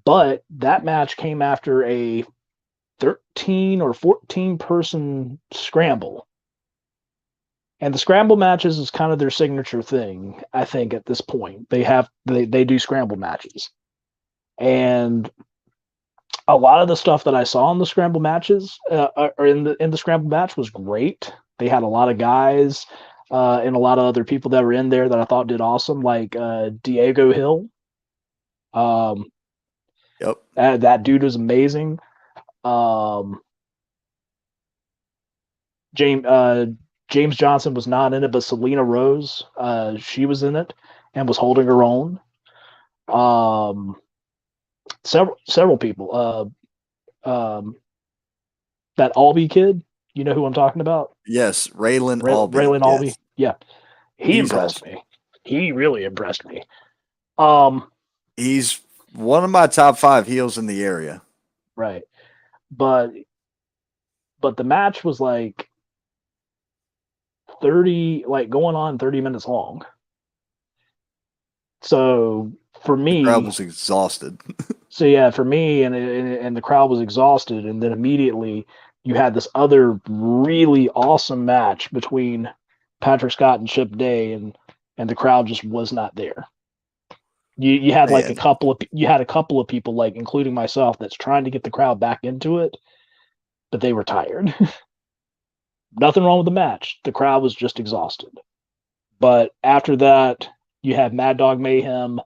But that match came after a 13 or 14 person scramble. And the scramble matches is kind of their signature thing, I think, at this point. They do scramble matches. And a lot of the stuff that I saw in the scramble matches, or in the scramble match, was great. They had a lot of guys and a lot of other people that were in there that I thought did awesome, like Diego Hill. Yep. That dude was amazing. James Johnson was not in it, but Selena Rose, she was in it and was holding her own. Several people. That Albee kid, you know who I'm talking about? Yes, Raylan Albee. Raylan Albee. Yes. Yeah, he He's impressed awesome. me. He really impressed me. He's one of my top 5 heels in the area. Right, but the match was like going on 30 minutes long. So for me, the crowd was exhausted. So yeah, for me, and the crowd was exhausted, and then immediately you had this other really awesome match between Patrick Scott and Chip Day, and the crowd just was not there. You had like a couple of people, like including myself, that's trying to get the crowd back into it, but they were tired. Nothing wrong with the match. The crowd was just exhausted. But after that, you had Mad Dog Mayhem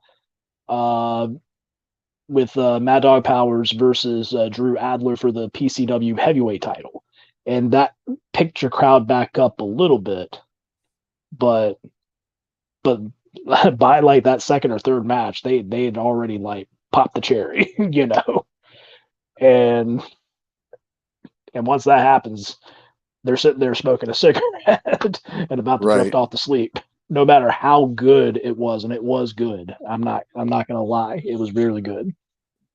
with Mad Dog Powers versus Drew Adler for the PCW heavyweight title. And that picked your crowd back up a little bit. But by like that second or third match, they had already like popped the cherry, And once that happens, they're sitting there smoking a cigarette and about to drift off to sleep. No matter how good it was, and it was good. I'm not gonna lie, it was really good.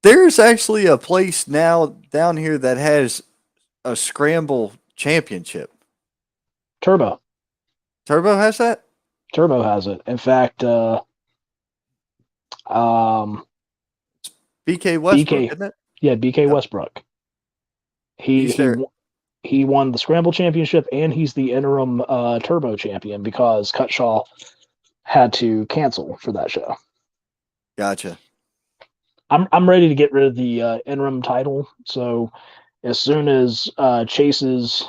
There's actually a place now down here that has a scramble championship. Turbo has that? Turbo has it. In fact, BK Westbrook, isn't it? Yeah, BK Westbrook. He won the scramble championship, and he's the interim Turbo champion because Cutshaw had to cancel for that show. Gotcha. I'm ready to get rid of the interim title. So as soon as Chase's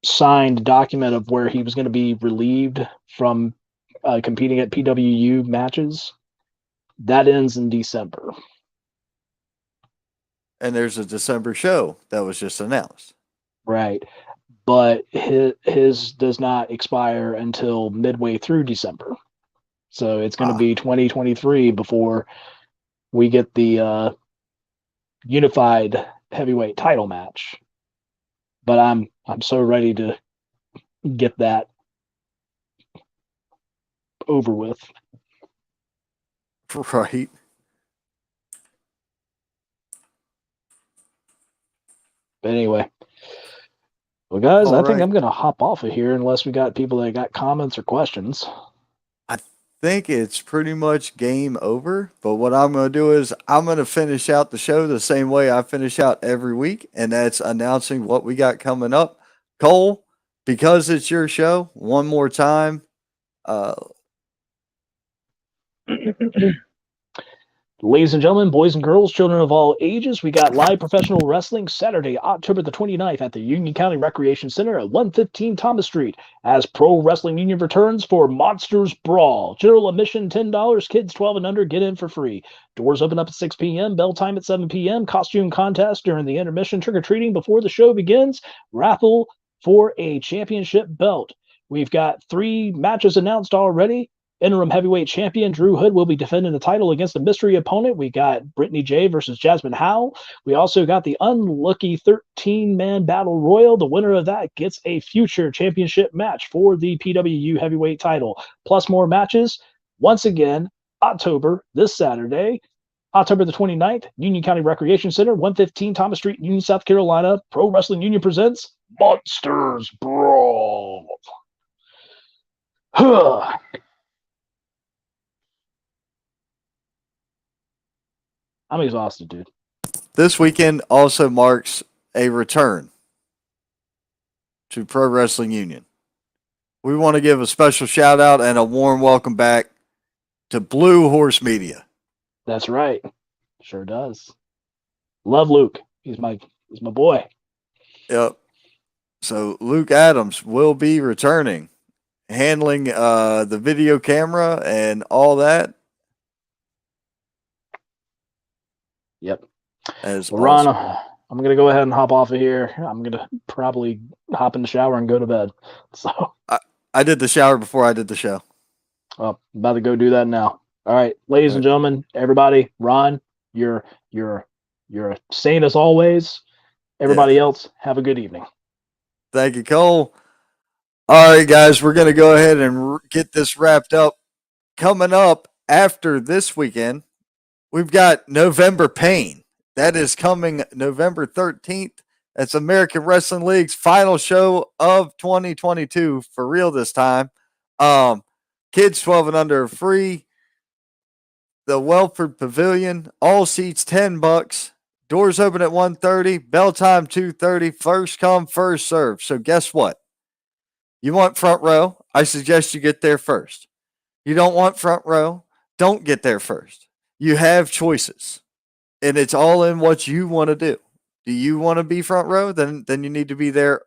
signed document of where he was going to be relieved from competing at PWU matches, that ends in December. And there's a December show that was just announced. Right. But his does not expire until midway through December. So it's going to be 2023 before we get the unified heavyweight title match. But I'm so ready to get that over with. Right. But anyway. Well, guys, I think I'm going to hop off of here unless we got people that got comments or questions. I think it's pretty much game over. But what I'm going to do is I'm going to finish out the show the same way I finish out every week, and that's announcing what we got coming up. Cole, because it's your show, one more time. Ladies and gentlemen, boys and girls, children of all ages, we got live professional wrestling Saturday, October the 29th at the Union County Recreation Center at 115 Thomas Street as Pro Wrestling Union returns for Monsters Brawl. General admission $10, kids 12 and under get in for free. Doors open up at 6 p.m., bell time at 7 p.m., costume contest during the intermission, trick-or-treating before the show begins, raffle for a championship belt. We've got 3 matches announced already. Interim heavyweight champion Drew Hood will be defending the title against a mystery opponent. We got Brittany J versus Jasmine Howe. We also got the unlucky 13-man battle royal. The winner of that gets a future championship match for the PWU heavyweight title, plus more matches. Once again, this Saturday, October the 29th, Union County Recreation Center, 115 Thomas Street, Union, South Carolina. Pro Wrestling Union presents Monsters Brawl. I'm exhausted, dude. This weekend also marks a return to Pro Wrestling Union. We want to give a special shout out and a warm welcome back to Blue Horse Media. That's right. Sure does. Love Luke. He's my boy. Yep. So Luke Adams will be returning, handling the video camera and all that. Yep. As well, Ron, awesome. I'm going to go ahead and hop off of here. I'm going to probably hop in the shower and go to bed. So I did the shower before I did the show. Well, about to go do that now. All right, ladies and gentlemen, everybody, Ron, you're a saint as always. Everybody else, have a good evening. Thank you, Cole. All right, guys, we're going to go ahead and get this wrapped up. Coming up after this weekend, we've got November Pain. That is coming November 13th. That's American Wrestling League's final show of 2022 for real this time. Kids 12 and under are free. The Welford Pavilion, all seats $10. Doors open at 1:30, bell time 2:30, first come, first serve. So guess what? You want front row? I suggest you get there first. You don't want front row? Don't get there first. You have choices, and it's all in what you want to do. Do you want to be front row? Then you need to be there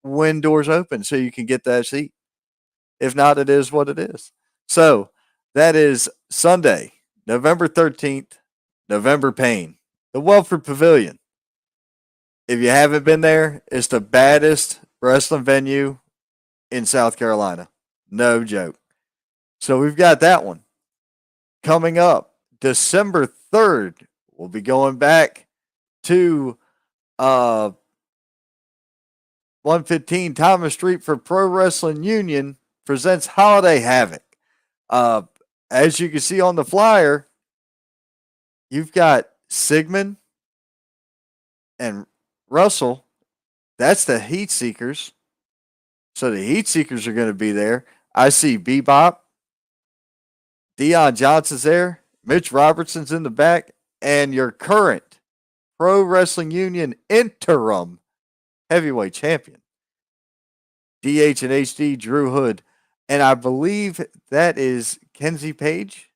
when doors open so you can get that seat. If not, it is what it is. So that is Sunday, November 13th, November Pain, the Welford Pavilion. If you haven't been there, it's the baddest wrestling venue in South Carolina. No joke. So we've got that one coming up. December 3rd, we'll be going back to 115 Thomas Street for Pro Wrestling Union presents Holiday Havoc. As you can see on the flyer, you've got Sigmund and Russell. That's the Heat Seekers. So the Heat Seekers are going to be there. I see Bebop. Deion Johnson's there. Mitch Robertson's in the back. And your current Pro Wrestling Union interim heavyweight champion, DH and HD Drew Hood. And I believe that is Kenzie Page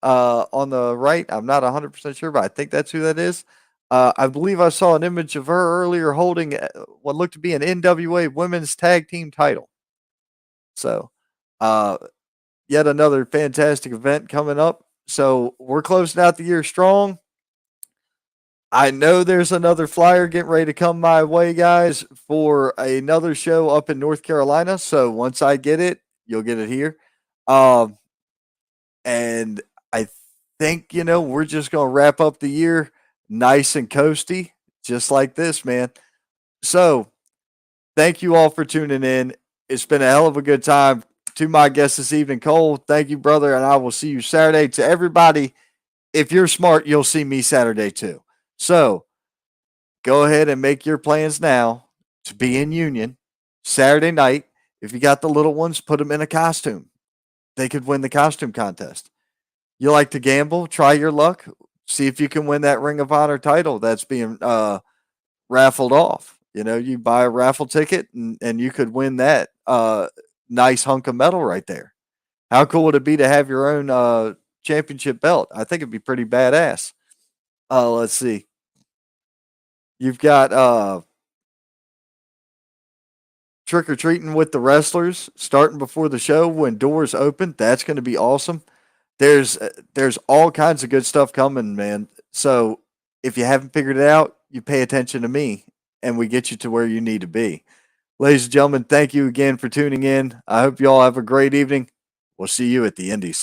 on the right. I'm not 100% sure, but I think that's who that is. I believe I saw an image of her earlier holding what looked to be an NWA Women's Tag Team title. So, yet another fantastic event coming up. So, we're closing out the year strong. I know there's another flyer getting ready to come my way, guys, for another show up in North Carolina. So, once I get it, you'll get it here. And I think, we're just going to wrap up the year nice and coasty, just like this, man. So, thank you all for tuning in. It's been a hell of a good time. To my guest this evening, Cole, thank you, brother, and I will see you Saturday. To everybody, if you're smart, you'll see me Saturday too. So, go ahead and make your plans now to be in Union Saturday night. If you got the little ones, put them in a costume. They could win the costume contest. You like to gamble? Try your luck. See if you can win that Ring of Honor title that's being raffled off. You buy a raffle ticket and you could win that nice hunk of metal right there. How cool would it be to have your own championship belt. I think it'd be pretty badass. Let's see. You've got trick or treating with the wrestlers starting before the show when doors open. That's going to be awesome. There's all kinds of good stuff coming, man. So if you haven't figured it out, you pay attention to me, and we get you to where you need to be. Ladies and gentlemen, thank you again for tuning in. I hope you all have a great evening. We'll see you at the Indies.